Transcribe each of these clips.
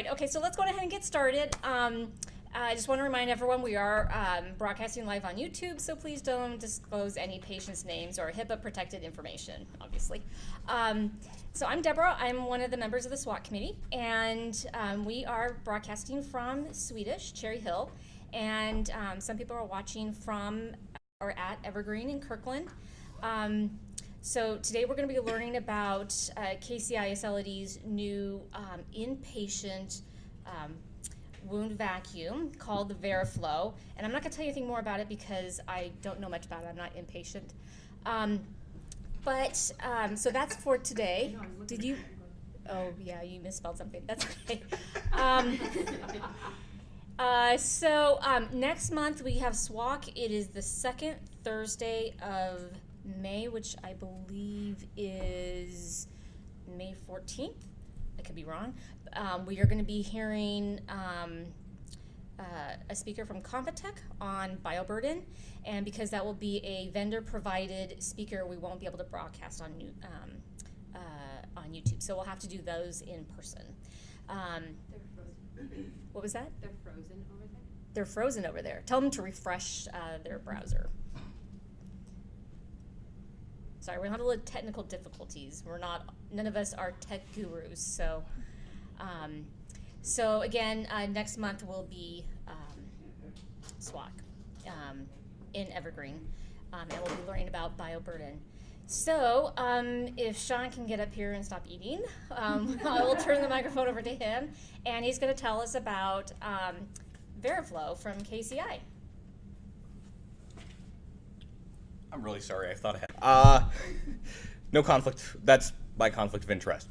right. Okay, so let's go ahead and get started. I just want to remind everyone we are broadcasting live on YouTube, so please don't disclose any patients' names or HIPAA-protected information, obviously. So I'm Deborah. I'm one of the members of the SWAT committee, and we are broadcasting from Swedish, Cherry Hill, and some people are watching from or at Evergreen in Kirkland. So today we're going to be learning about KCI SLED's new inpatient wound vacuum called the VeriFlow. And I'm not going to tell you anything more about it because I don't know much about it. I'm not inpatient. So that's for today. Did you? Oh, yeah, you misspelled something. That's okay. Next month we have SWAC. It is the second Thursday of May, which I believe is May 14th. I could be wrong. We are going to be hearing a speaker from Computech on bioburden, and because that will be a vendor-provided speaker, we won't be able to broadcast on YouTube. So we'll have to do those in person. They're frozen. What was that? They're frozen over there. They're frozen over there. Tell them to refresh their browser. Sorry, we're having a little technical difficulties. None of us are tech gurus. So again, next month will be SWAC in Evergreen, and we'll be learning about bioburden. So if Sean can get up here and stop eating, I will turn the microphone over to him, and he's going to tell us about VeriFlow from KCI. I'm really sorry. I thought I had. No conflict. That's my conflict of interest.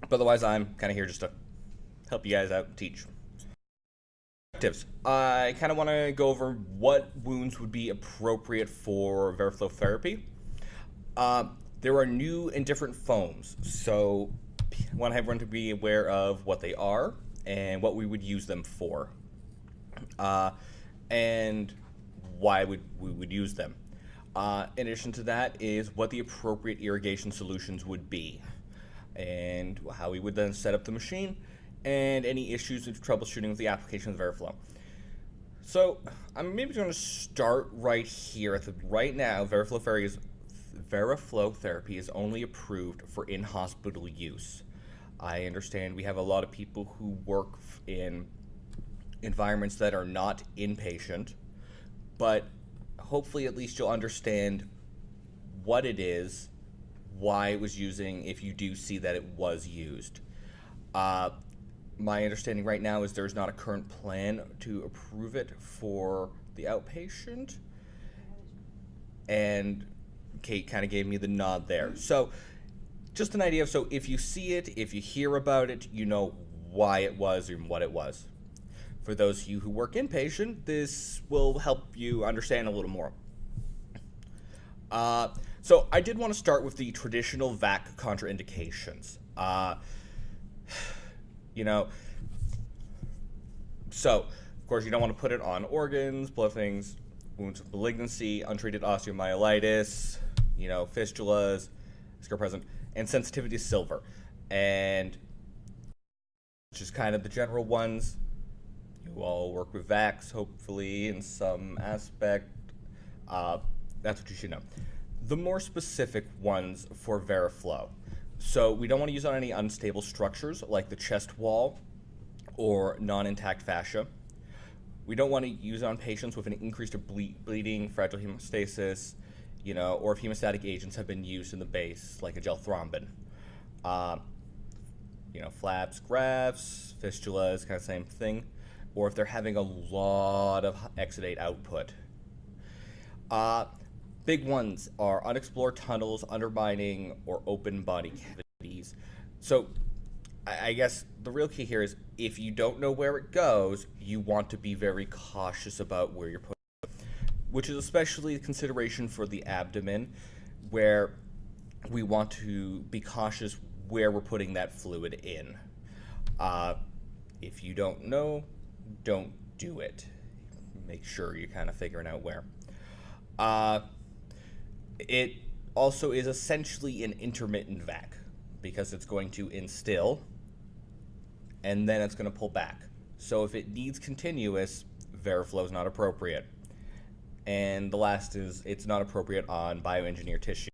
But otherwise, I'm kind of here just to help you guys out and teach. Objectives. I kind of want to go over what wounds would be appropriate for VeriFlow therapy. There are new and different foams, so I want everyone to be aware of what they are and what we would use them for, and why we would use them. In addition to that is what the appropriate irrigation solutions would be, and how we would then set up the machine, and any issues of troubleshooting with the application of VeriFlow. So I'm maybe going to start right here. Right now, VeriFlow therapy is only approved for in-hospital use. I understand we have a lot of people who work in environments that are not inpatient, but hopefully at least you'll understand what it is, why it was using, if you do see that it was used. My understanding right now is there's not a current plan to approve it for the outpatient, and Kate kind of gave me the nod there. So just an idea of, so if you see it, if you hear about it, you know why it was and what it was. For those of you who work inpatient, this will help you understand a little more. So I did want to start with the traditional VAC contraindications. So of course you don't want to put it on organs, blood things, wounds of malignancy, untreated osteomyelitis, fistulas, scar present, and sensitivity to silver, and which is kind of the general ones. You all work with VACs, hopefully, in some aspect. That's what you should know. The more specific ones for VeriFlow. So we don't want to use it on any unstable structures like the chest wall or non-intact fascia. We don't want to use it on patients with an increased bleeding, fragile hemostasis, or if hemostatic agents have been used in the base, like a gel thrombin. Flaps, grafts, fistulas, kind of same thing. Or if they're having a lot of exudate output. Big ones are unexplored tunnels, undermining, or open body cavities. So I guess the real key here is if you don't know where it goes, you want to be very cautious about where you're putting it, which is especially a consideration for the abdomen, where we want to be cautious where we're putting that fluid in. If you don't know, don't do it. Make sure you're kind of figuring out where. It also is essentially an intermittent vac because it's going to instill and then it's going to pull back. So if it needs continuous, Veriflow is not appropriate. And the last is it's not appropriate on bioengineered tissue.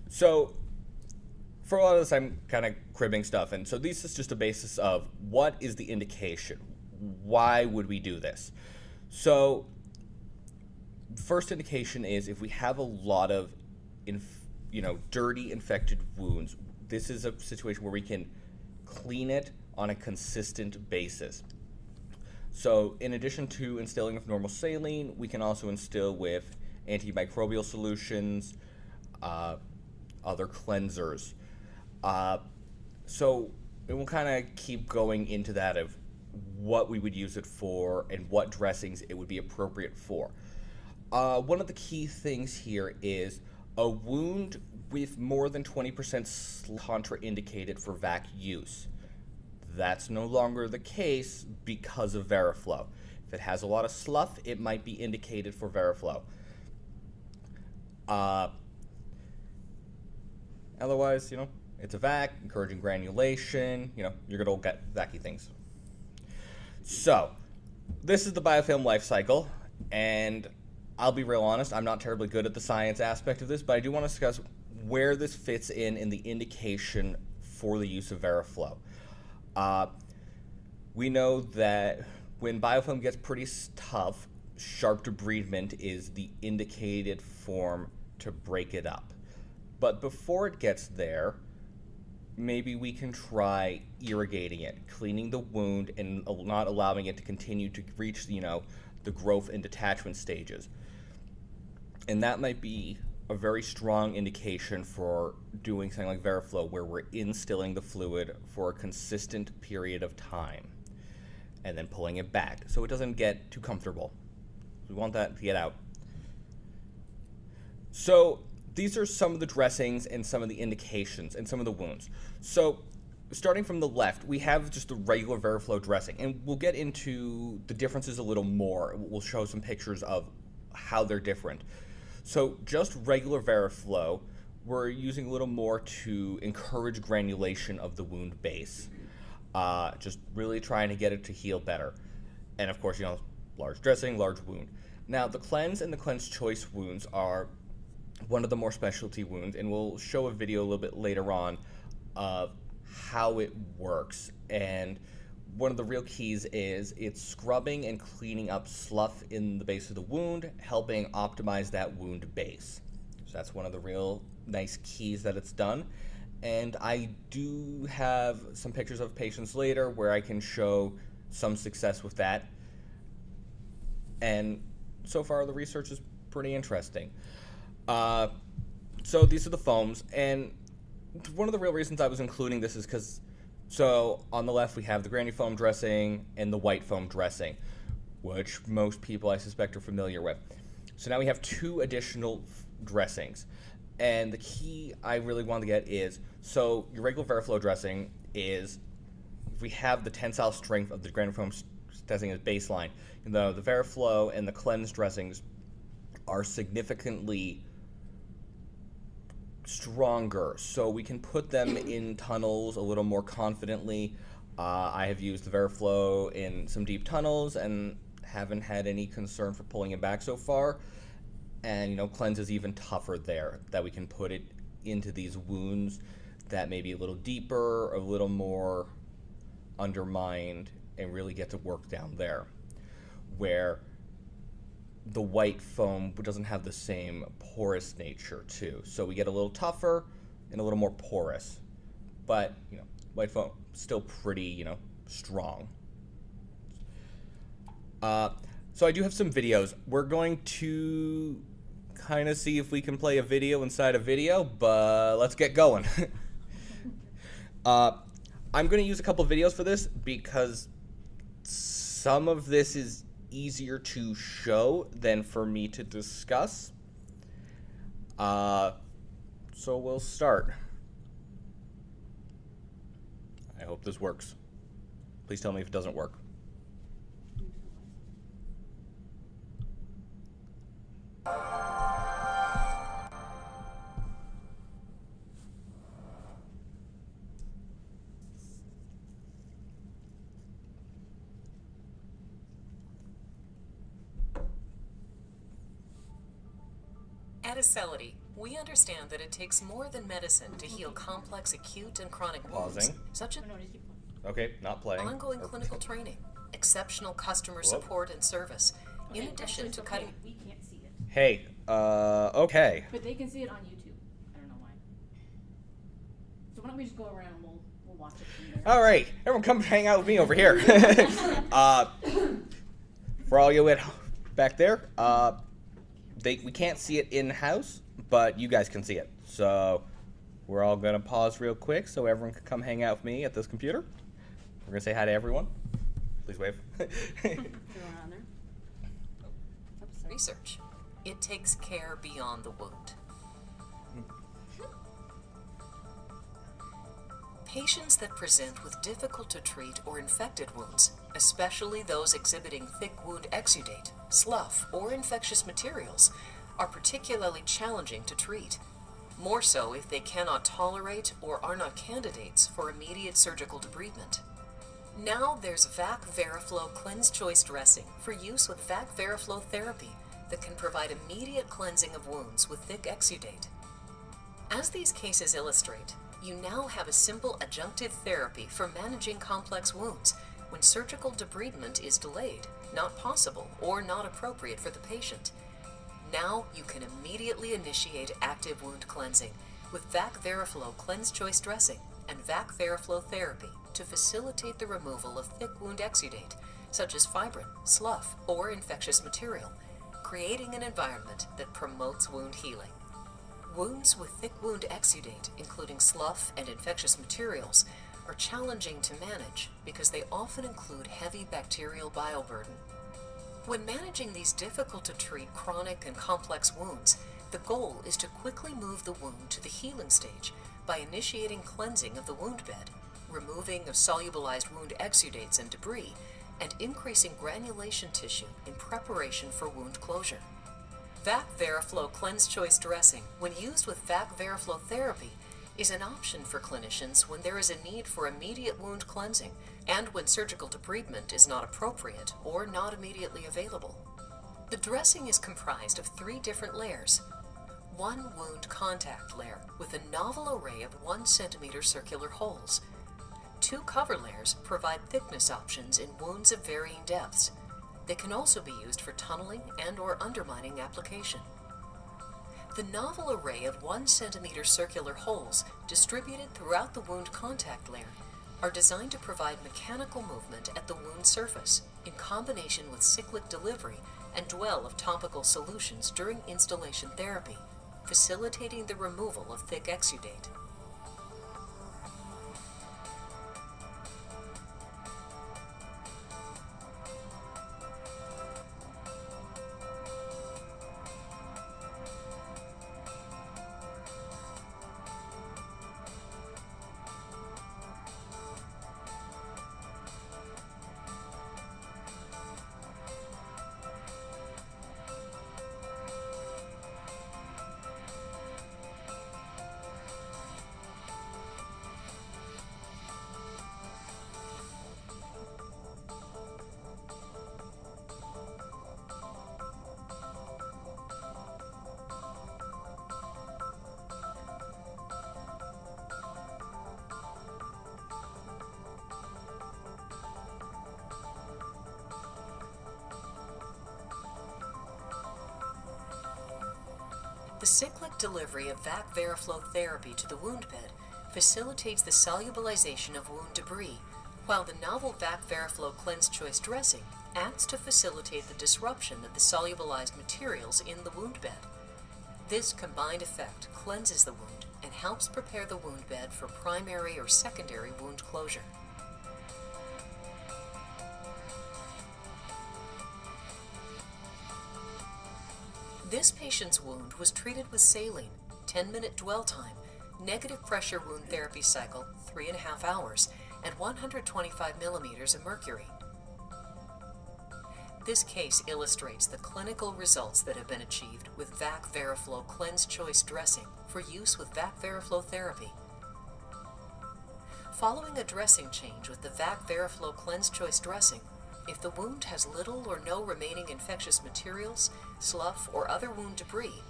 So for a lot of this, I'm kind of cribbing stuff, and so this is just a basis of what is the indication? Why would we do this? So first indication is if we have a lot of dirty infected wounds, this is a situation where we can clean it on a consistent basis. So in addition to instilling with normal saline, we can also instill with antimicrobial solutions, other cleansers. So we'll kind of keep going into that of what we would use it for and what dressings it would be appropriate for. One of the key things here is a wound with more than 20% contraindicated for VAC use. That's no longer the case because of Veriflow. If it has a lot of slough, it might be indicated for Veriflow. Otherwise, it's a VAC, encouraging granulation, you're going to get VAC-y things. So, this is the biofilm life cycle, and I'll be real honest, I'm not terribly good at the science aspect of this, but I do want to discuss where this fits in the indication for the use of Veriflow. We know that when biofilm gets pretty tough, sharp debridement is the indicated form to break it up. But before it gets there, maybe we can try irrigating it, cleaning the wound and not allowing it to continue to reach, the growth and detachment stages. And that might be a very strong indication for doing something like Veriflow, where we're instilling the fluid for a consistent period of time and then pulling it back so it doesn't get too comfortable. We want that to get out. So these are some of the dressings and some of the indications and some of the wounds. So starting from the left, we have just the regular Veriflow dressing, and we'll get into the differences a little more. We'll show some pictures of how they're different. So just regular Veriflow, we're using a little more to encourage granulation of the wound base. Just really trying to get it to heal better. And of course, large dressing, large wound. Now, the cleanse and the cleanse choice wounds are one of the more specialty wounds, and we'll show a video a little bit later on of how it works. And one of the real keys is it's scrubbing and cleaning up slough in the base of the wound, helping optimize that wound base. So that's one of the real nice keys that it's done. And I do have some pictures of patients later where I can show some success with that. And so far the research is pretty interesting. So these are the foams, and one of the real reasons I was including this is because, so on the left we have the granny foam dressing and the white foam dressing, which most people I suspect are familiar with. So now we have two additional dressings, and the key I really want to get is, so your regular Veriflow dressing is, if we have the tensile strength of the granny foam dressing as baseline, the Veriflow and the cleanse dressings are significantly stronger, so we can put them in tunnels a little more confidently. I have used the Veriflow in some deep tunnels and haven't had any concern for pulling it back so far. And cleanse is even tougher there, that we can put it into these wounds that may be a little deeper, a little more undermined, and really get to work down there, where the white foam doesn't have the same porous nature too. So we get a little tougher and a little more porous. But, white foam still pretty, strong. So I do have some videos. We're going to kind of see if we can play a video inside a video, but let's get going. I'm going to use a couple videos for this because some of this is easier to show than for me to discuss. So we'll start. I hope this works. Please tell me if it doesn't work. At Acelity, we understand that it takes more than medicine to heal complex acute and chronic wounds, Pausing. such as Okay, not playing. ongoing clinical training, exceptional customer support and service, in addition to cutting... We can't see it, Hey, okay. but they can see it on YouTube. I don't know why. So why don't we just go around and we'll watch it from there. All right, everyone come hang out with me over here. For all you back there, we can't see it in-house, but you guys can see it. So we're all going to pause real quick so everyone can come hang out with me at this computer. We're going to say hi to everyone. Please wave. research. It takes care beyond the wound. Patients that present with difficult to treat or infected wounds, especially those exhibiting thick wound exudate, slough, or infectious materials, are particularly challenging to treat. More so if they cannot tolerate or are not candidates for immediate surgical debridement. Now there's VAC Veriflow Cleanse Choice Dressing for use with VAC Veriflow therapy that can provide immediate cleansing of wounds with thick exudate. As these cases illustrate, you now have a simple adjunctive therapy for managing complex wounds when surgical debridement is delayed, not possible, or not appropriate for the patient. Now you can immediately initiate active wound cleansing with VAC Veriflow Cleanse Choice Dressing and VAC Veriflow therapy to facilitate the removal of thick wound exudate, such as fibrin, slough, or infectious material, creating an environment that promotes wound healing. Wounds with thick wound exudate, including slough and infectious materials, are challenging to manage because they often include heavy bacterial bioburden. When managing these difficult-to-treat chronic and complex wounds, the goal is to quickly move the wound to the healing stage by initiating cleansing of the wound bed, removing of solubilized wound exudates and debris, and increasing granulation tissue in preparation for wound closure. VAC Veriflow Cleanse Choice Dressing, when used with VAC Veriflow therapy, is an option for clinicians when there is a need for immediate wound cleansing and when surgical debridement is not appropriate or not immediately available. The dressing is comprised of 3 different layers. One wound contact layer with a novel array of 1 centimeter circular holes. 2 cover layers provide thickness options in wounds of varying depths. They can also be used for tunneling and/or undermining application. The novel array of 1 centimeter circular holes distributed throughout the wound contact layer are designed to provide mechanical movement at the wound surface in combination with cyclic delivery and dwell of topical solutions during installation therapy, facilitating the removal of thick exudate. The cyclic delivery of VAC Veriflow therapy to the wound bed facilitates the solubilization of wound debris, while the novel VAC Veriflow Cleanse Choice Dressing acts to facilitate the disruption of the solubilized materials in the wound bed. This combined effect cleanses the wound and helps prepare the wound bed for primary or secondary wound closure. This patient's wound was treated with saline, 10-minute dwell time, negative pressure wound therapy cycle, 3.5 hours, and 125 millimeters of mercury. This case illustrates the clinical results that have been achieved with VAC Veriflow Cleanse Choice Dressing for use with VAC Veriflow therapy. Following a dressing change with the VAC Veriflow Cleanse Choice Dressing, if the wound has little or no remaining infectious materials, slough, or other wound debris,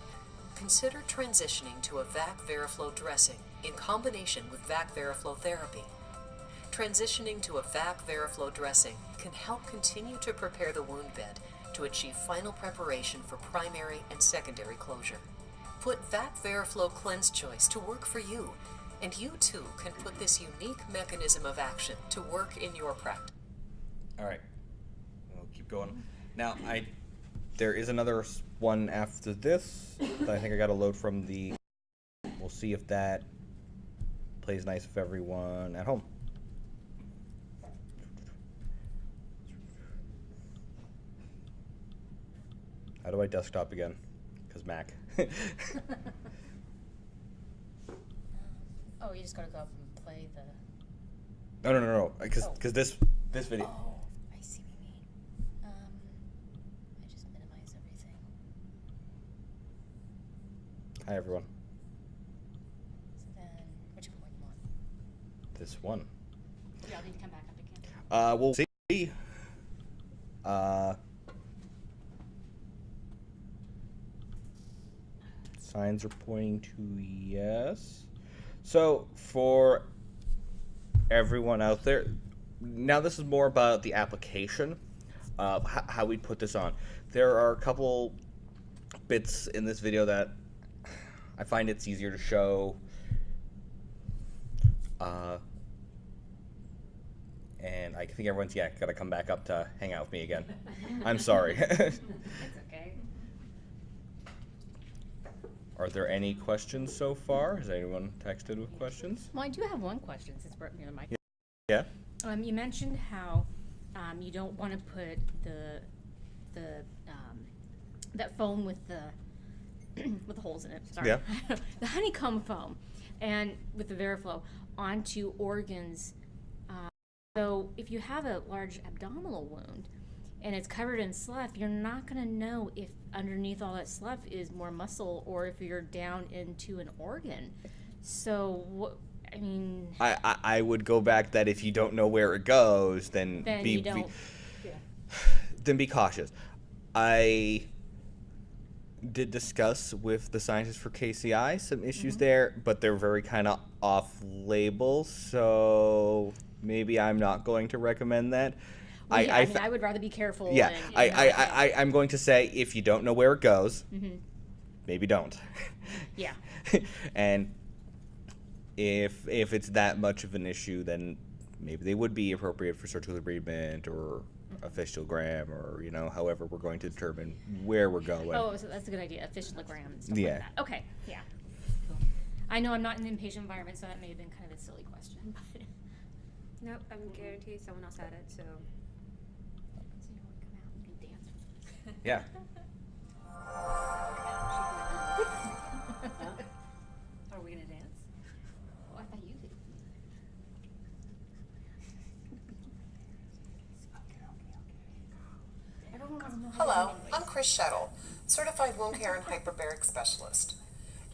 consider transitioning to a VAC Veriflow dressing in combination with VAC Veriflow therapy. Transitioning to a VAC Veriflow dressing can help continue to prepare the wound bed to achieve final preparation for primary and secondary closure. Put VAC Veriflow Cleanse Choice to work for you, and you too can put this unique mechanism of action to work in your practice. All right, we'll keep going. Now, there is another one after this that I think I got to load from the. We'll see if that plays nice with everyone at home. How do I desktop again? Because Mac. Oh, you just gotta go up and play the. No. Because this video. Oh, I see what you mean. I just minimize everything. Hi everyone. So then, which one you want? This one. Yeah, I'll need to come back up again. We'll see. Signs are pointing to yes. So for everyone out there, now this is more about the application of how we put this on. There are a couple bits in this video that I find it's easier to show. And I think everyone's got to come back up to hang out with me again. I'm sorry. It's okay. Are there any questions so far? Has anyone texted with questions? Well, I do have one question since we're near the mic. Yeah. You mentioned how you don't want to put that foam with the with the holes in it. Sorry. Yeah. The honeycomb foam, and with the Veriflow onto organs. So if you have a large abdominal wound and it's covered in slough, you're not going to know if underneath all that slough is more muscle or if you're down into an organ. So what? I mean, I would go back that if you don't know where it goes, then you don't. then be cautious. I did discuss with the scientists for KCI some issues there, but they're very kind of off-label, so maybe I'm not going to recommend that. Well, yeah, I would rather be careful. Yeah, and I'm going to say if you don't know where it goes, maybe don't. Yeah. And if it's that much of an issue, then maybe they would be appropriate for surgical debridement or a fistulogram, or however we're going to determine where we're going. Oh, so that's a good idea. A fistulogram and stuff Yeah. like that. Okay. Yeah. Cool. I know I'm not in an inpatient environment, so that may have been kind of a silly question. But Nope, I can guarantee someone else had it, so. so you want to come out and dance? Yeah. Are we gonna dance? Oh, I thought you did. Everyone wants to know how Hello, to do it I'm Chris Shettle, Certified Wound Care and Hyperbaric Specialist.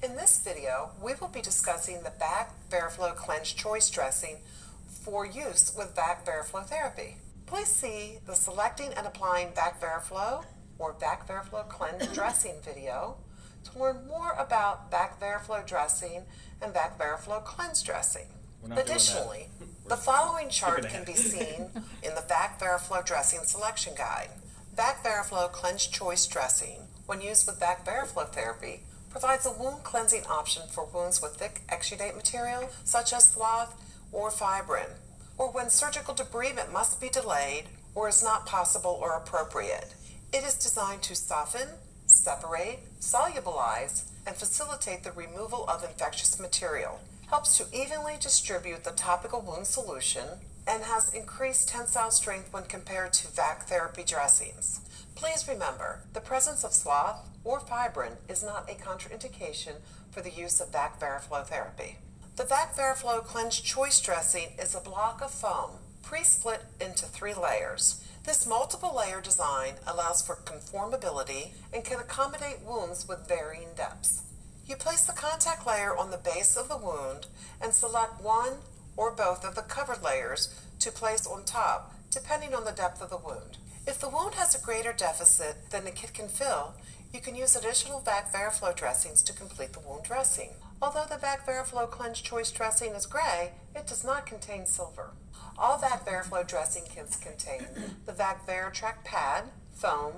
In this video, we will be discussing the VAC Veriflow Cleanse Choice Dressing for use with VAC Veriflow therapy. Please see the Selecting and Applying VAC Veriflow or VAC Veriflow Cleanse Dressing video to learn more about VAC Veriflow Dressing and VAC Veriflow Cleanse Dressing. Additionally, the following chart can be seen in the VAC Veriflow Dressing Selection Guide. VAC Veriflow Cleanse Choice Dressing, when used with VAC Veriflow therapy, provides a wound cleansing option for wounds with thick exudate material, such as slough or fibrin, or when surgical debridement must be delayed or is not possible or appropriate. It is designed to soften, separate, solubilize, and facilitate the removal of infectious material, helps to evenly distribute the topical wound solution, and has increased tensile strength when compared to VAC therapy dressings. Please remember, the presence of slough or fibrin is not a contraindication for the use of VAC Veriflow therapy. The VAC Veriflow Cleanse Choice Dressing is a block of foam, pre-split into 3 layers. This multiple layer design allows for conformability and can accommodate wounds with varying depths. You place the contact layer on the base of the wound and select one or both of the covered layers to place on top, depending on the depth of the wound. If the wound has a greater deficit than the kit can fill, You can use additional VAC Veriflow dressings to complete the wound dressing. Although the VAC Veriflow Cleanse Choice dressing is gray, it does not contain silver. All VAC Veriflow dressing kits contain the VAC Veritrac pad, foam,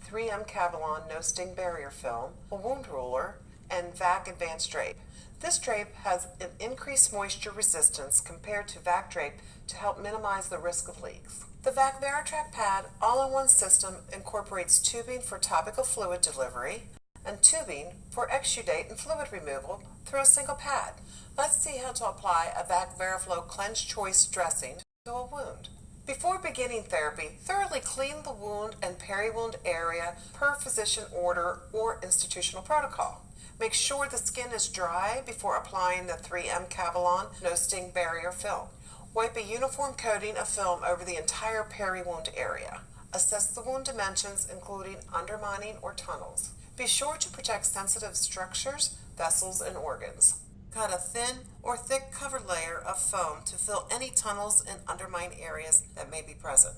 3M Cavalon No Sting Barrier Film, a wound ruler, and VAC Advanced Drape. This drape has an increased moisture resistance compared to VAC drape to help minimize the risk of leaks. The VAC Veritrac pad all-in-one system incorporates tubing for topical fluid delivery and tubing for exudate and fluid removal through a single pad. Let's see how to apply a VAC Veriflow Cleanse Choice dressing to a wound. Before beginning therapy, thoroughly clean the wound and peri-wound area per physician order or institutional protocol. Make sure the skin is dry before applying the 3M Cavalon No Sting Barrier Film. Wipe a uniform coating of film over the entire peri-wound area. Assess the wound dimensions, including undermining or tunnels. Be sure to protect sensitive structures, vessels, and organs. Cut a thin or thick cover layer of foam to fill any tunnels and undermine areas that may be present.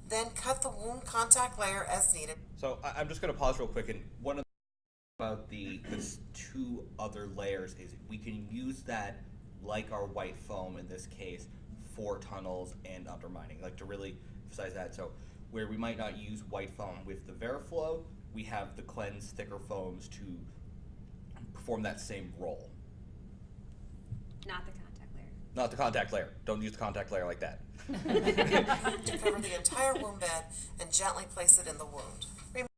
Then cut the wound contact layer as needed. So I'm just going to pause real quick, and one of the about these two other layers is we can use that, like our white foam in this case, for tunnels and undermining, like to really emphasize that. So where we might not use white foam with the Veriflow, we have the Cleanse thicker foams to perform that same role. Not the contact layer. Not the contact layer. Don't use the contact layer like that. To cover the entire wound bed and gently place it in the wound. Remember,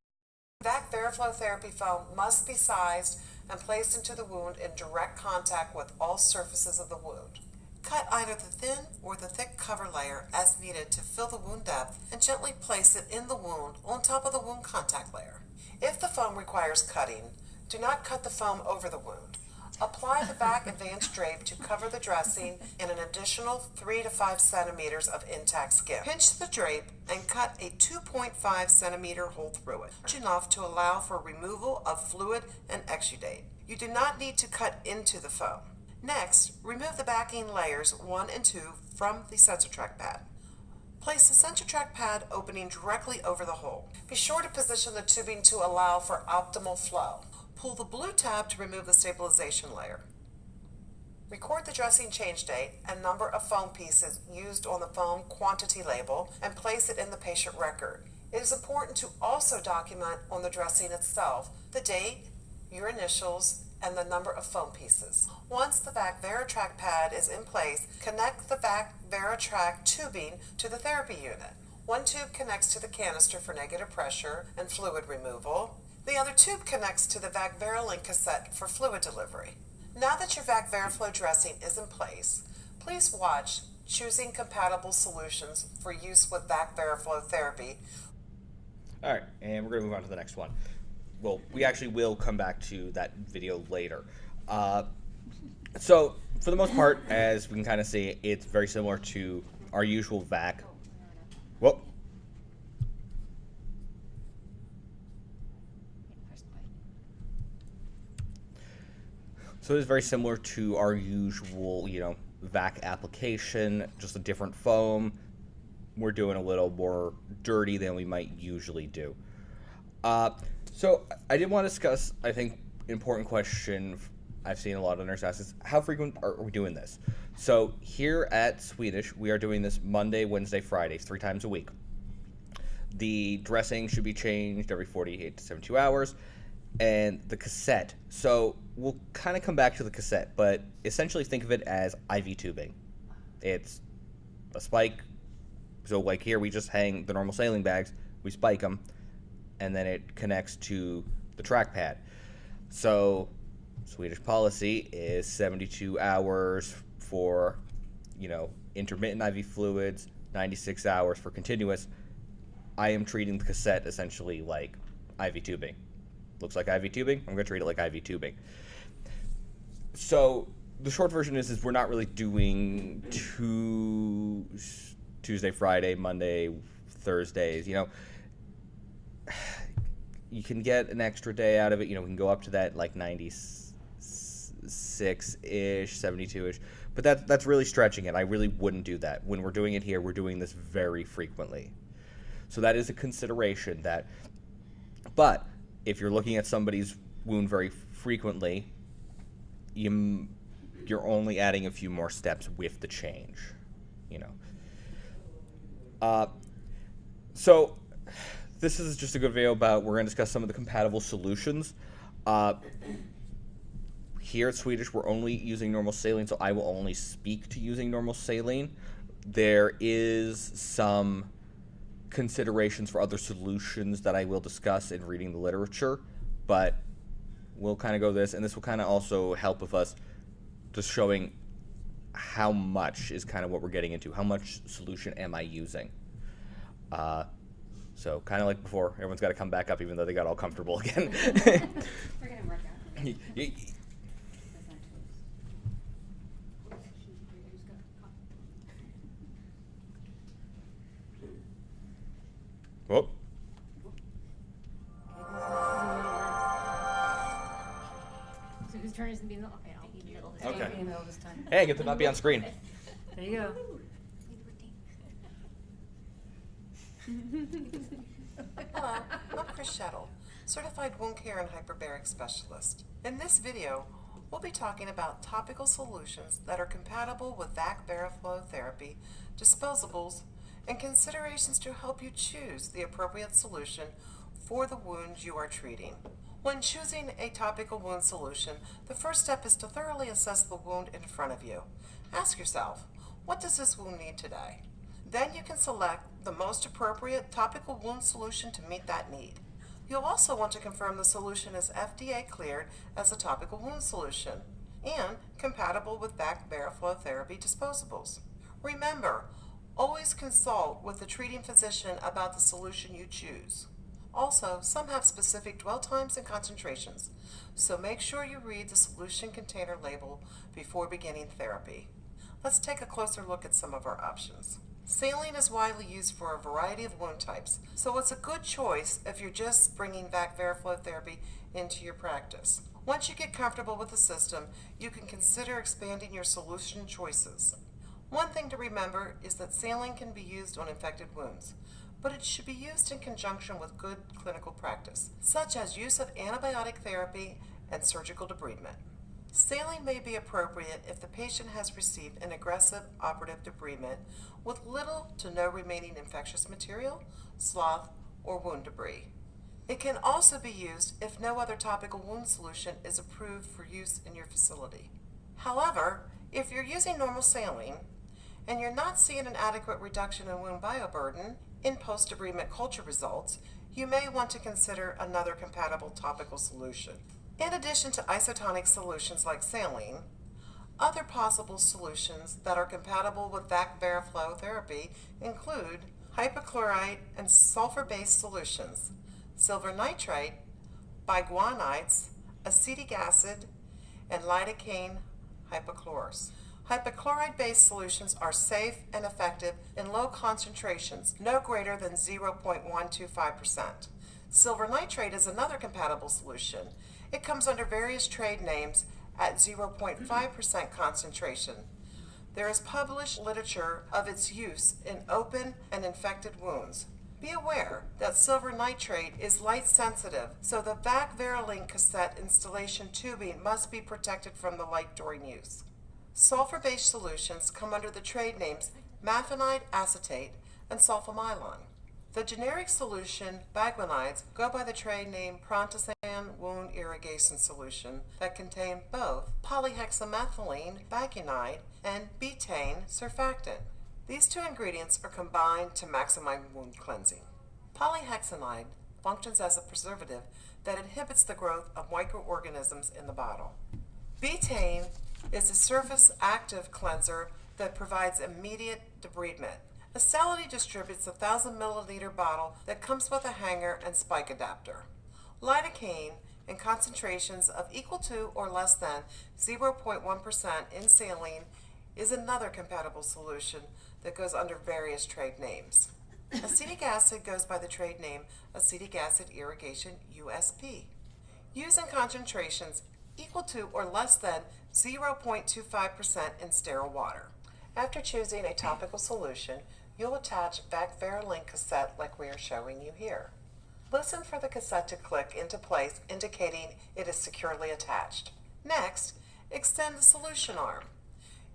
VAC Veriflow therapy foam must be sized and placed into the wound in direct contact with all surfaces of the wound. Cut either the thin or the thick cover layer as needed to fill the wound depth and gently place it in the wound on top of the wound contact layer. If the foam requires cutting, do not cut the foam over the wound. Apply the VAC Advanced Drape to cover the dressing in an additional 3 to 5 centimeters of intact skin. Pinch the drape and cut a 2.5 centimeter hole through it, large enough to allow for removal of fluid and exudate. You do not need to cut into the foam. Next, remove the backing layers 1 and 2 from the SensorTrack pad. Place the SensorTrack pad opening directly over the hole. Be sure to position the tubing to allow for optimal flow. Pull the blue tab to remove the stabilization layer. Record the dressing change date and number of foam pieces used on the foam quantity label and place it in the patient record. It is important to also document on the dressing itself the date, your initials, and the number of foam pieces. Once the VAC Veritrac pad is in place, connect the VAC Veritrac tubing to the therapy unit. One tube connects to the canister for negative pressure and fluid removal. The other tube connects to the VAC Verilink cassette for fluid delivery. Now that your VAC Veriflow dressing is in place, please watch Choosing Compatible Solutions for use with VAC Veriflow therapy. All right, and we're going to move on to the next one. Well, we actually will come back to that video later. So, for the most part, as we can kind of see, it's very similar to our usual VAC. Whoa. So it's very similar to our usual, VAC application, just a different foam. We're doing a little more dirty than we might usually do. So I did want to discuss, I think, important question I've seen a lot of nurses ask is, how frequent are we doing this? So here at Swedish, we are doing this Monday, Wednesday, Friday, 3 times a week. The dressing should be changed every 48 to 72 hours. And the cassette. So we'll kind of come back to the cassette, but essentially think of it as IV tubing. It's a spike. So like here, we just hang the normal saline bags, we spike them, and then it connects to the track pad. So Swedish policy is 72 hours for, intermittent IV fluids, 96 hours for continuous. I am treating the cassette essentially like IV tubing. Looks like IV tubing, I'm going to treat it like IV tubing. So the short version is we're not really doing Tuesday, Friday, Monday, Thursdays. You can get an extra day out of it. We can go up to that like 96-ish, 72-ish. But that's really stretching it. I really wouldn't do that. When we're doing it here, we're doing this very frequently. So that is a consideration. But if you're looking at somebody's wound very frequently, you're only adding a few more steps with the change, you know. So this is just a good video about, we're going to discuss some of the compatible solutions. Here at Swedish, we're only using normal saline, so I will only speak to using normal saline. There is some considerations for other solutions that I will discuss in reading the literature, but we'll kind of go this, and this will kind of also help with us just showing how much is kind of what we're getting into. How much solution am I using? So kind of like before, everyone's got to come back up even though they got all comfortable again. We're gonna work out. Whoop. So whose turn is it to be in the middle? Okay. Be in the middle this time. Hey, get to not be on screen. There you go. Hello, I'm Chris Shettle, Certified Wound Care and Hyperbaric Specialist. In this video, we'll be talking about topical solutions that are compatible with VAC Veriflow therapy, disposables, and considerations to help you choose the appropriate solution for the wound you are treating. When choosing a topical wound solution, the first step is to thoroughly assess the wound in front of you. Ask yourself, what does this wound need today? Then you can select the most appropriate topical wound solution to meet that need. You'll also want to confirm the solution is FDA cleared as a topical wound solution and compatible with VAC Veriflow therapy disposables. Remember, always consult with the treating physician about the solution you choose. Also, some have specific dwell times and concentrations, so make sure you read the solution container label before beginning therapy. Let's take a closer look at some of our options. Saline is widely used for a variety of wound types, so it's a good choice if you're just bringing VAC Veriflow therapy into your practice. Once you get comfortable with the system, you can consider expanding your solution choices. One thing to remember is that saline can be used on infected wounds, but it should be used in conjunction with good clinical practice, such as use of antibiotic therapy and surgical debridement. Saline may be appropriate if the patient has received an aggressive operative debridement with little to no remaining infectious material, slough, or wound debris. It can also be used if no other topical wound solution is approved for use in your facility. However, if you're using normal saline and you're not seeing an adequate reduction in wound bioburden in post-debridement culture results, you may want to consider another compatible topical solution. In addition to isotonic solutions like saline, other possible solutions that are compatible with VAC Veriflow therapy include hypochlorite and sulfur-based solutions, silver nitrite, biguanides, acetic acid, and lidocaine hypochlorous. Hypochlorite-based solutions are safe and effective in low concentrations, no greater than 0.125%. Silver nitrate is another compatible solution. It comes under various trade names at 0.5% concentration. There is published literature of its use in open and infected wounds. Be aware that silver nitrate is light sensitive, so the VAC Verilink cassette installation tubing must be protected from the light during use. Sulfur-based solutions come under the trade names mafenide acetate and sulfamylon. The generic solution biguanides go by the trade name Prontosan wound irrigation solution that contain both polyhexamethylene biguanide and betaine surfactant. These two ingredients are combined to maximize wound cleansing. Polyhexamide functions as a preservative that inhibits the growth of microorganisms in the bottle. Betaine is a surface active cleanser that provides immediate debridement. Acelity distributes a 1,000 milliliter bottle that comes with a hanger and spike adapter. Lidocaine, in concentrations of equal to or less than 0.1% in saline, is another compatible solution that goes under various trade names. Acetic acid goes by the trade name acetic acid irrigation USP. Used in concentrations equal to or less than 0.25% in sterile water. After choosing a topical solution, you'll attach VAC Verilink cassette like we are showing you here. Listen for the cassette to click into place, indicating it is securely attached. Next, extend the solution arm.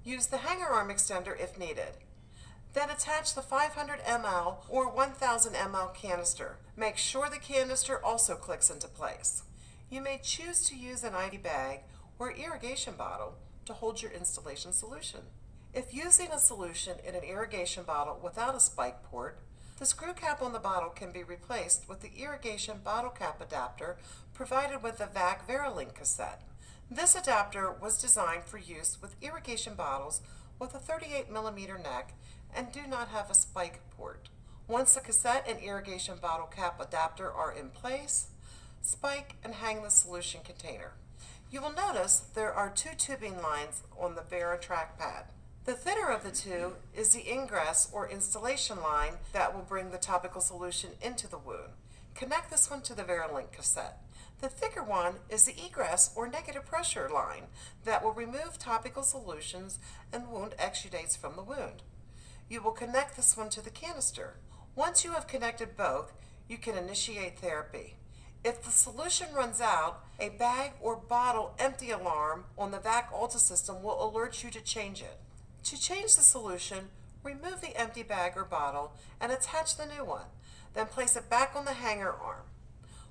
Use the hanger arm extender if needed. Then attach the 500 ml or 1000 ml canister. Make sure the canister also clicks into place. You may choose to use an IV bag or irrigation bottle to hold your installation solution. If using a solution in an irrigation bottle without a spike port, the screw cap on the bottle can be replaced with the irrigation bottle cap adapter provided with the VAC Veralink cassette. This adapter was designed for use with irrigation bottles with a 38mm neck and do not have a spike port. Once the cassette and irrigation bottle cap adapter are in place, spike and hang the solution container. You will notice there are two tubing lines on the VeraTrack pad. The thinner of the two is the ingress or installation line that will bring the topical solution into the wound. Connect this one to the Veralink cassette. The thicker one is the egress or negative pressure line that will remove topical solutions and wound exudates from the wound. You will connect this one to the canister. Once you have connected both, you can initiate therapy. If the solution runs out, a bag or bottle empty alarm on the VAC Alta system will alert you to change it. To change the solution, remove the empty bag or bottle and attach the new one. Then place it back on the hanger arm.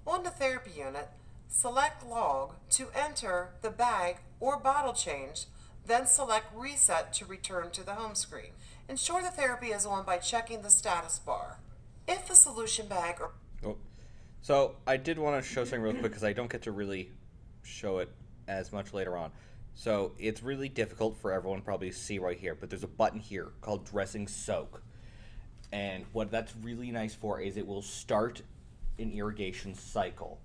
On the therapy unit, select Log to enter the bag or bottle change, then select Reset to return to the home screen. Ensure the therapy is on by checking the status bar. If the solution bag or... Oh. So I did want to show something real quick because I don't get to really show it as much later on. So it's really difficult for everyone probably to see right here, but there's a button here called Dressing Soak. And what that's really nice for is it will start an irrigation cycle,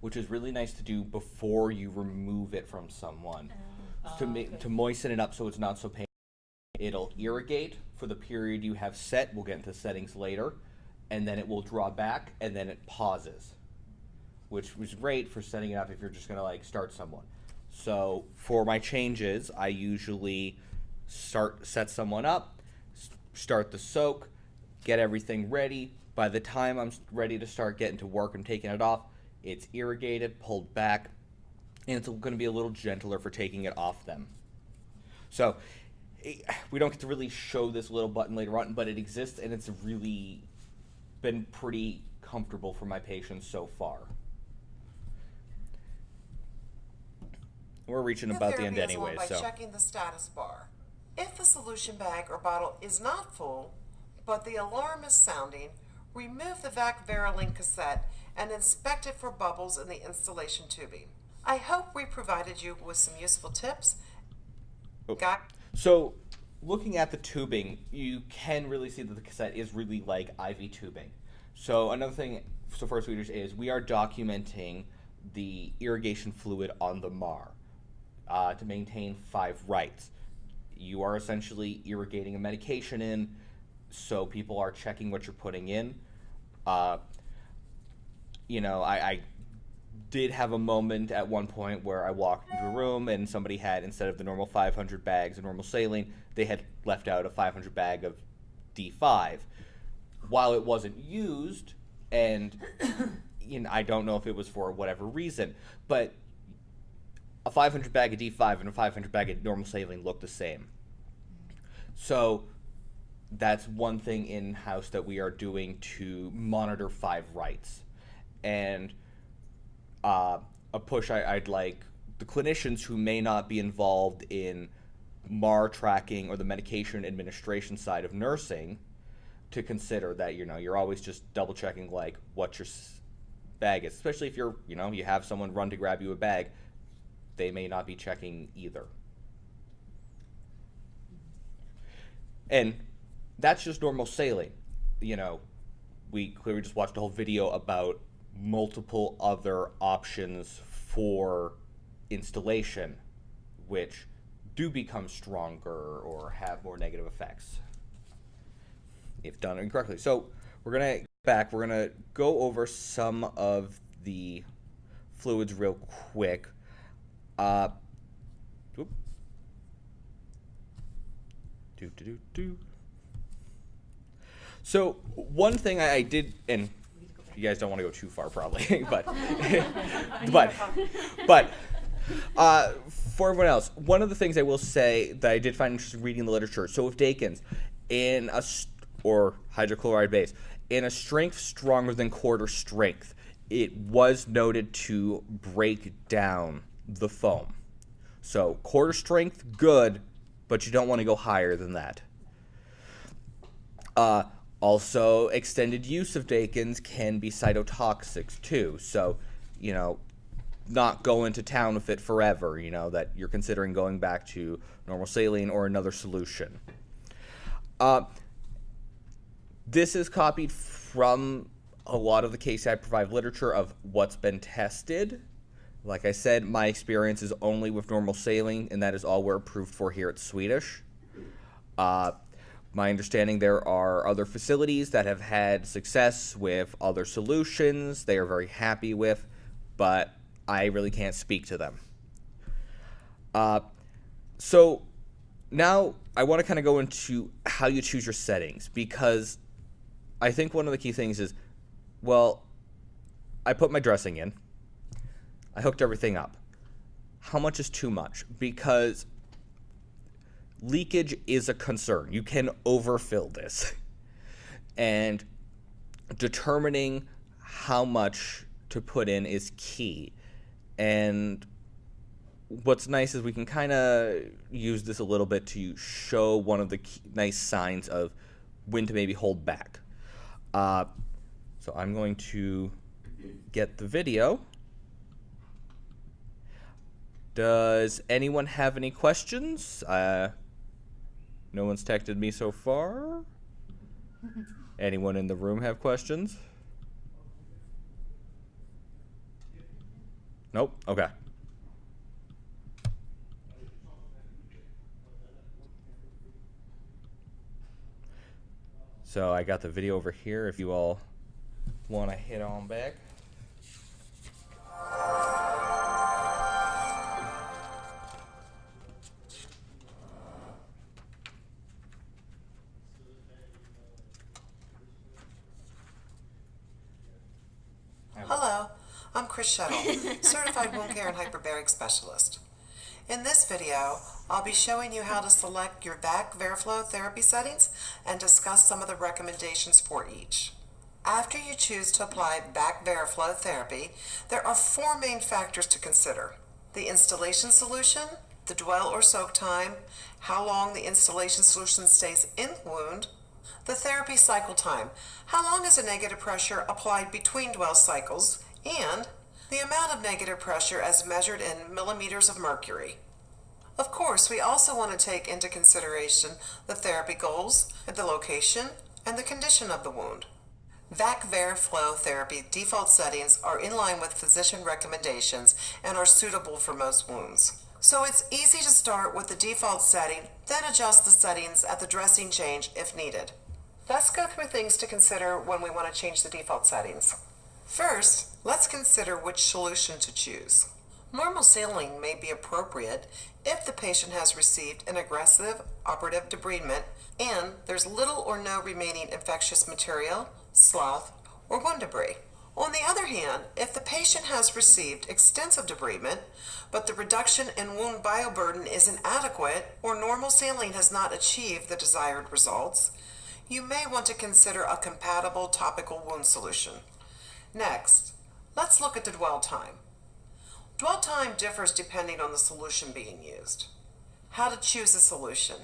which is really nice to do before you remove it from someone to moisten it up so it's not so painful. It'll irrigate for the period you have set. We'll get into settings later. And then it will draw back, and then it pauses, which was great for setting it up if you're just going to like start someone. So for my changes, I usually set someone up, start the soak, get everything ready. By the time I'm ready to start getting to work and taking it off, it's irrigated, pulled back, and it's going to be a little gentler for taking it off them. So we don't get to really show this little button later on, but it exists, and it's really been pretty comfortable for my patients so far. We're reaching about the end anyway, by so checking the status bar. If the solution bag or bottle is not full, but the alarm is sounding, remove the VAC Veralink cassette and inspect it for bubbles in the installation tubing. I hope we provided you with some useful tips. So looking at the tubing, you can really see that the cassette is really like IV tubing. So another thing, so first readers, is we are documenting the irrigation fluid on the MAR to maintain 5 rights. You are essentially irrigating a medication in, so people are checking what you're putting in. You know, I did have a moment at one point where I walked into a room and somebody had, instead of the normal 500 bags of normal saline, they had left out a 500 bag of D5. While it wasn't used, and you know, I don't know if it was for whatever reason, but a 500 bag of D5 and a 500 bag of normal saline look the same. So that's one thing in-house that we are doing to monitor 5 rights. And a push I'd like the clinicians who may not be involved in MAR tracking or the medication administration side of nursing to consider that, you know, you're always just double checking like what your bag is, especially if you're, you know, you have someone run to grab you a bag, they may not be checking either. And that's just normal saline. You know, we clearly just watched a whole video about multiple other options for installation, which do become stronger or have more negative effects if done incorrectly. So we're going to back, we're going to go over some of the fluids real quick. So one thing I did, and you guys don't want to go too far, probably, but for everyone else, one of the things I will say that I did find interesting reading the literature. So with Dakins, or hydrochloride base, in a strength stronger than quarter strength, it was noted to break down the foam. So quarter strength, good, but you don't want to go higher than that. Also, extended use of Dakins can be cytotoxic too. So, not go into town with it forever, that you're considering going back to normal saline or another solution. This is copied from a lot of the KCI Provide literature of what's been tested. Like I said, my experience is only with normal saline, and that is all we're approved for here at Swedish. My understanding, there are other facilities that have had success with other solutions they are very happy with, but I really can't speak to them. So now I want to kind of go into how you choose your settings, because I think one of the key things is, well, I put my dressing in, I hooked everything up. How much is too much? Because leakage is a concern. You can overfill this. And determining how much to put in is key. And what's nice is we can kind of use this a little bit to show one of the nice signs of when to maybe hold back. So I'm going to get the video. Does anyone have any questions? No one's texted me so far. Anyone in the room have questions? Nope? Okay. So I got the video over here if you all want to hit on back. Hello, I'm Chris Shuttle, Certified Wound Care and Hyperbaric Specialist. In this video, I'll be showing you how to select your VAC Veriflow therapy settings and discuss some of the recommendations for each. After you choose to apply VAC Veriflow therapy, there are 4 main factors to consider: the installation solution, the dwell or soak time, how long the installation solution stays in the wound, the therapy cycle time, how long is a negative pressure applied between dwell cycles, and the amount of negative pressure as measured in millimeters of mercury. Of course, we also want to take into consideration the therapy goals, the location, and the condition of the wound. VAC Veriflow therapy default settings are in line with physician recommendations and are suitable for most wounds. So it's easy to start with the default setting, then adjust the settings at the dressing change if needed. Let's go through things to consider when we want to change the default settings. First, let's consider which solution to choose. Normal saline may be appropriate if the patient has received an aggressive operative debridement and there's little or no remaining infectious material, slough, or wound debris. On the other hand, if the patient has received extensive debridement, but the reduction in wound bioburden is inadequate or normal saline has not achieved the desired results, you may want to consider a compatible topical wound solution. Next, let's look at the dwell time. Dwell time differs depending on the solution being used. How to choose a solution.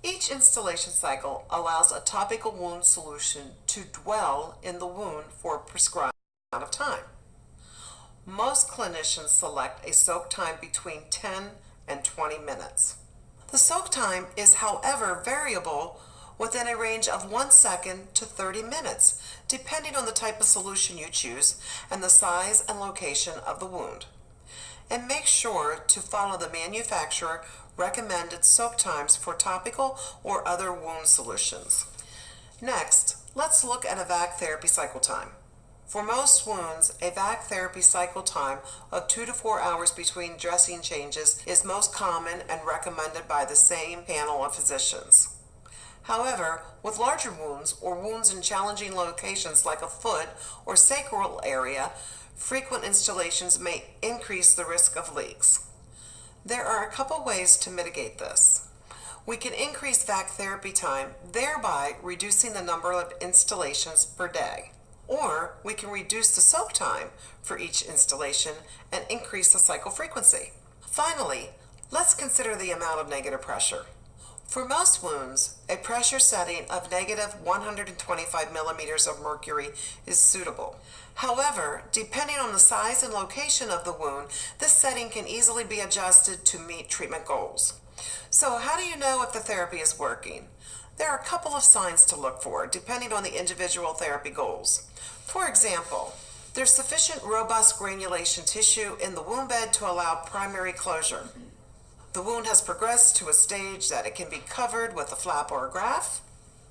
Each installation cycle allows a topical wound solution to dwell in the wound for a prescribed amount of time. Most clinicians select a soak time between 10 and 20 minutes. The soak time is, however, variable within a range of 1 second to 30 minutes, depending on the type of solution you choose and the size and location of the wound. And make sure to follow the manufacturer recommended soak times for topical or other wound solutions. Next, let's look at a VAC therapy cycle time. For most wounds, a VAC therapy cycle time of 2 to 4 hours between dressing changes is most common and recommended by the same panel of physicians. However, with larger wounds or wounds in challenging locations like a foot or sacral area, frequent installations may increase the risk of leaks. There are a couple ways to mitigate this. We can increase vac therapy time, thereby reducing the number of installations per day. Or we can reduce the soak time for each installation and increase the cycle frequency. Finally, let's consider the amount of negative pressure. For most wounds, a pressure setting of negative 125 millimeters of mercury is suitable. However, depending on the size and location of the wound, this setting can easily be adjusted to meet treatment goals. So how do you know if the therapy is working? There are a couple of signs to look for, depending on the individual therapy goals. For example, there's sufficient robust granulation tissue in the wound bed to allow primary closure. The wound has progressed to a stage that it can be covered with a flap or a graft,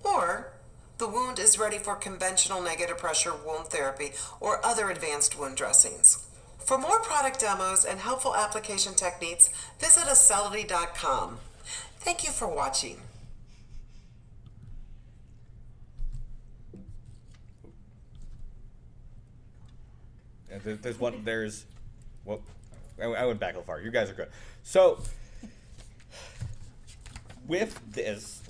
or the wound is ready for conventional negative pressure wound therapy or other advanced wound dressings. For more product demos and helpful application techniques, visit Acelity.com. Thank you for watching. Well, I went back a little far. You guys are good. So, with this,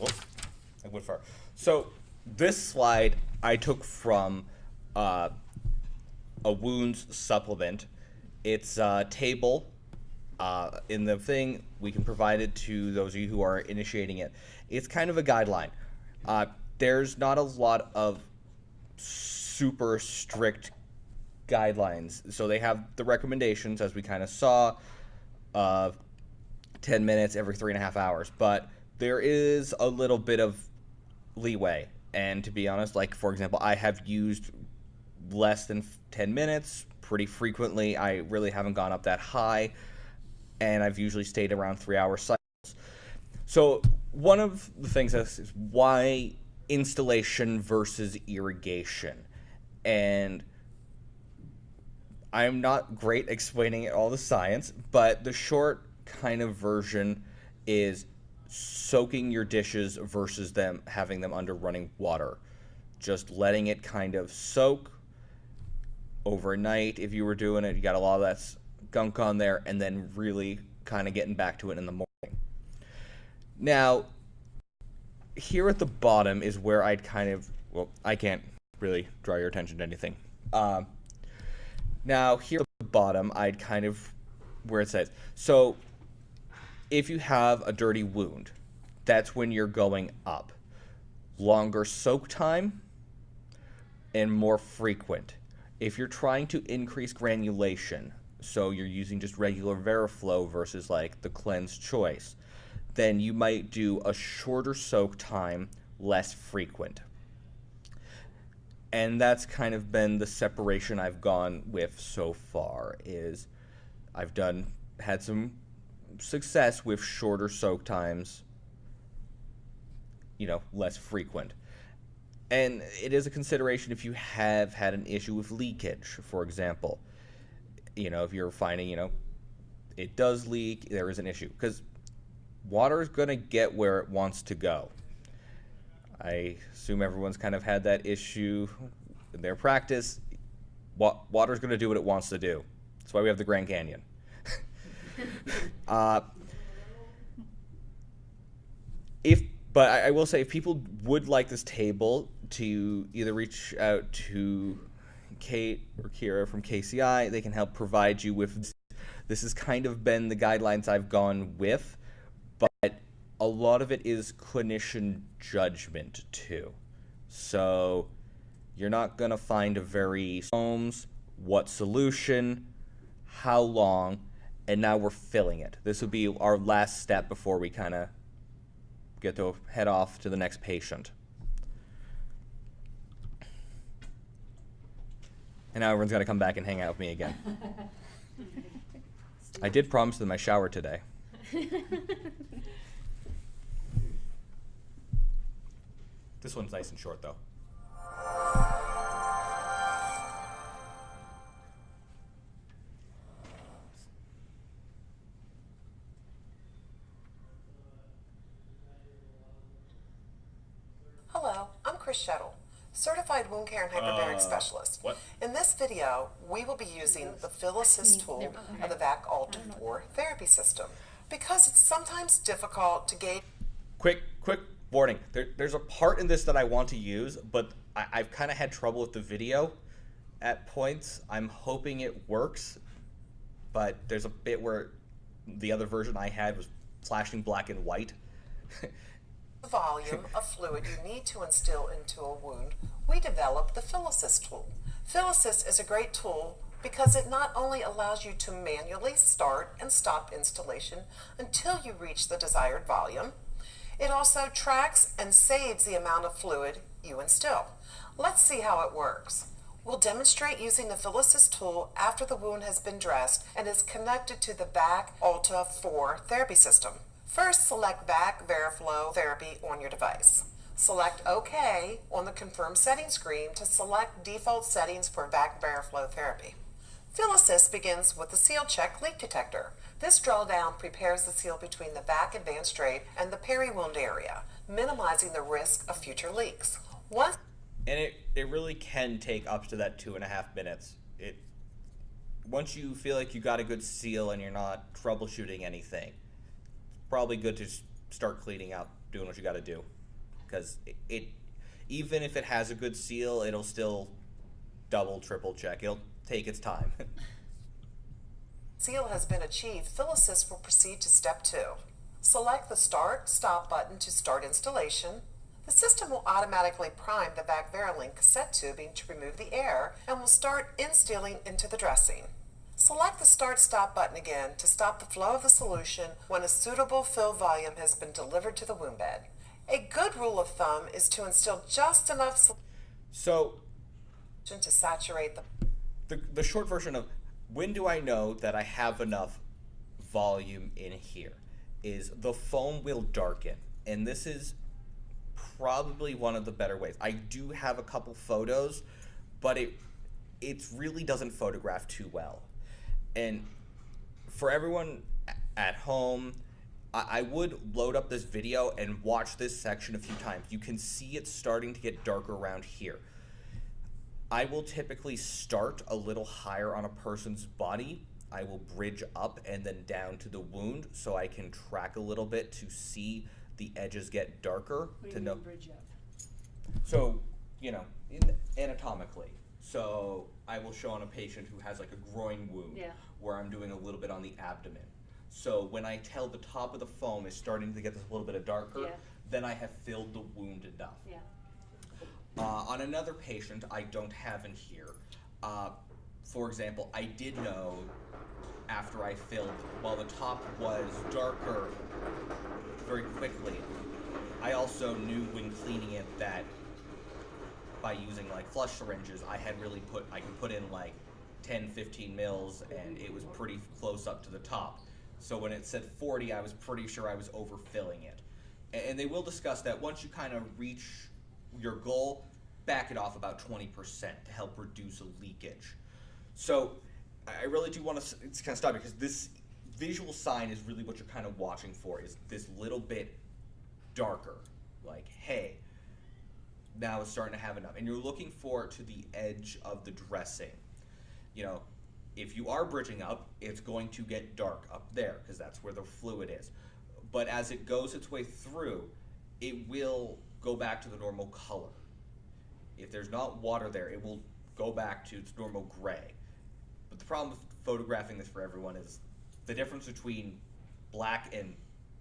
I went far. So, this slide I took from a wounds supplement. It's a table in the thing. We can provide it to those of you who are initiating it. It's kind of a guideline. There's not a lot of super strict guidelines. So they have the recommendations, as we kind of saw, of 10 minutes every 3.5 hours. But there is a little bit of leeway. And to be honest, like, for example, I have used less than 10 minutes pretty frequently. I really haven't gone up that high. And I've usually stayed around 3-hour cycles. So one of the things is why installation versus irrigation. And I'm not great explaining all the science, but the short kind of version is soaking your dishes versus having them under running water. Just letting it kind of soak overnight. If you were doing it, you got a lot of that gunk on there, and then really kind of getting back to it in the morning. Now, here at the bottom is where I'd kind of, well, I can't really draw your attention to anything. Now, here at the bottom, I'd kind of, where it says, so if you have a dirty wound, that's when you're going up. Longer soak time and more frequent. If you're trying to increase granulation, so you're using just regular Veriflow versus like the Cleanse Choice, then you might do a shorter soak time, less frequent. And that's kind of been the separation I've gone with so far, is I've had some success with shorter soak times, less frequent. And it is a consideration if you have had an issue with leakage, for example. If you're finding, it does leak, there is an issue. Because water is going to get where it wants to go. I assume everyone's kind of had that issue in their practice. Water's going to do what it wants to do. That's why we have the Grand Canyon. But I will say, if people would like this table, to either reach out to Kate or Kira from KCI, they can help provide you with. This has kind of been the guidelines I've gone with, but a lot of it is clinician judgment too. So you're not going to find a very homes, what solution, how long, and now we're filling it. This would be our last step before we kind of get to head off to the next patient. And now everyone's got to come back and hang out with me again. I did promise them my shower today. This one's nice and short, though. Chris Shettle, Certified Wound Care and Hyperbaric Specialist. what? In this video, we will be using the PhilAssist tool of the VAC Ultra 4 therapy system because it's sometimes difficult to gauge. Quick warning. There's a part in this that I want to use, but I've kind of had trouble with the video at points. I'm hoping it works, but there's a bit where the other version I had was flashing black and white. The volume of fluid you need to instill into a wound, we developed the PhilAssist tool. PhilAssist is a great tool because it not only allows you to manually start and stop installation until you reach the desired volume, it also tracks and saves the amount of fluid you instill. Let's see how it works. We'll demonstrate using the PhilAssist tool after the wound has been dressed and is connected to the VAC Ultra 4 therapy system. First, select VAC Veriflow Therapy on your device. Select OK on the Confirm Settings screen to select default settings for VAC Veriflow Therapy. PhilAssist begins with the Seal Check Leak Detector. This drawdown prepares the seal between the VAC Advanced Drape and the peri-wound area, minimizing the risk of future leaks. And it really can take up to that 2.5 minutes. Once you feel like you got a good seal and you're not troubleshooting anything, it's probably good to start cleaning out, doing what you got to do. Because even if it has a good seal, it'll still double, triple check. It'll take its time. Seal has been achieved, PhilAssist will proceed to step 2. Select the Start Stop button to start installation. The system will automatically prime the VAC Verilink cassette tubing to remove the air and will start instilling into the dressing. Select the Start Stop button again to stop the flow of the solution when a suitable fill volume has been delivered to the wound bed. A good rule of thumb is to instill just enough So solution to saturate the short version of when do I know that I have enough volume in here is the foam will darken, and this is probably one of the better ways. I do have a couple photos, but it really doesn't photograph too well. And for everyone at home, I would load up this video and watch this section a few times. You can see it starting to get darker around here. I will typically start a little higher on a person's body. I will bridge up and then down to the wound so I can track a little bit to see the edges get darker. What do you mean bridge up? So, anatomically. So I will show on a patient who has like a groin wound where I'm doing a little bit on the abdomen. So when I tell the top of the foam is starting to get this little bit of darker, then I have filled the wound enough. On another patient I don't have in here, for example, I did know after I filled, while the top was darker very quickly, I also knew when cleaning it that by using like flush syringes, I can put in like 10-15 mils and it was pretty close up to the top. So when it said 40, I was pretty sure I was overfilling it. And they will discuss that once you kind of reach your goal, back it off about 20% to help reduce a leakage. So I really do want to kind of stop because this visual sign is really what you're kind of watching for, is this little bit darker. Like, hey, now it's starting to have enough. And you're looking for it to the edge of the dressing. If you are bridging up, it's going to get dark up there because that's where the fluid is. But as it goes its way through, it will go back to the normal color. If there's not water there, it will go back to its normal gray. But the problem with photographing this for everyone is the difference between black and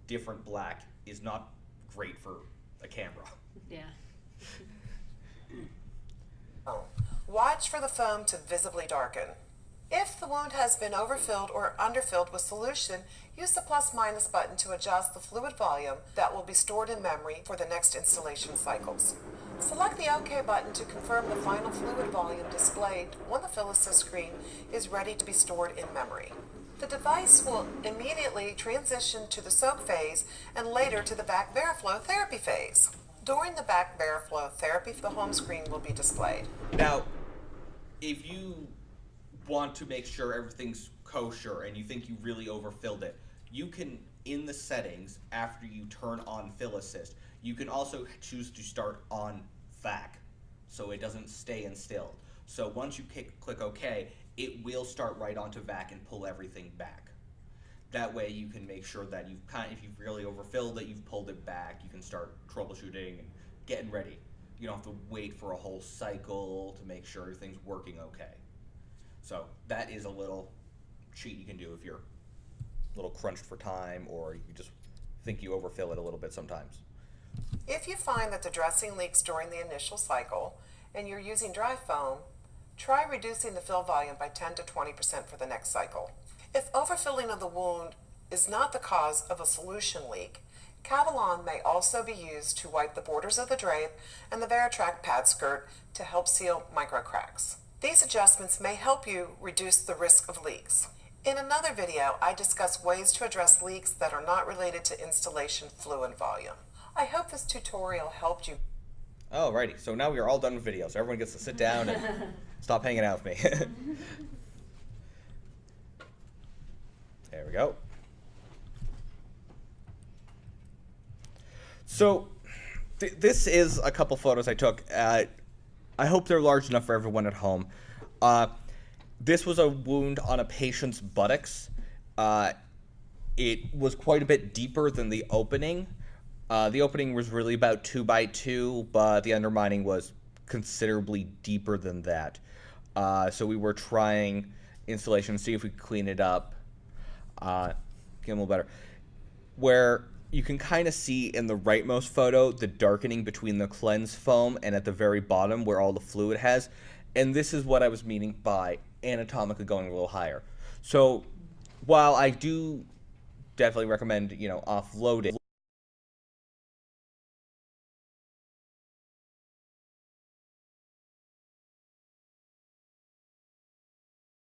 different black is not great for a camera. Yeah. Watch for the foam to visibly darken. If the wound has been overfilled or underfilled with solution, use the plus-minus button to adjust the fluid volume that will be stored in memory for the next installation cycles. Select the OK button to confirm the final fluid volume displayed when the PhilAssist screen is ready to be stored in memory. The device will immediately transition to the soak phase and later to the VAC Veriflow therapy phase. During the VAC Veriflow therapy, the home screen will be displayed. Now, if you want to make sure everything's kosher and you think you really overfilled it, you can, in the settings, after you turn on PhilAssist, you can also choose to start on vac, so it doesn't stay instilled. So once you click OK, it will start right onto vac and pull everything back. That way you can make sure that if you've really overfilled it, you've pulled it back, you can start troubleshooting and getting ready. You don't have to wait for a whole cycle to make sure everything's working okay. So that is a little cheat you can do if you're a little crunched for time, or you just think you overfill it a little bit sometimes. If you find that the dressing leaks during the initial cycle and you're using dry foam, try reducing the fill volume by 10 to 20% for the next cycle. If overfilling of the wound is not the cause of a solution leak, Cavalon may also be used to wipe the borders of the drape and the Veritrac pad skirt to help seal micro cracks. These adjustments may help you reduce the risk of leaks. In another video, I discuss ways to address leaks that are not related to installation fluid volume. I hope this tutorial helped you. Alrighty, so now we are all done with videos. So everyone gets to sit down and stop hanging out with me. There we go. So this is a couple photos I took. I hope they're large enough for everyone at home. This was a wound on a patient's buttocks. It was quite a bit deeper than the opening. The opening was really about 2 by 2, but the undermining was considerably deeper than that. So we were trying installation to see if we could clean it up, get a little better. Where you can kind of see in the rightmost photo the darkening between the cleanse foam and at the very bottom where all the fluid has. And this is what I was meaning by anatomically going a little higher. So while I do definitely recommend, offloading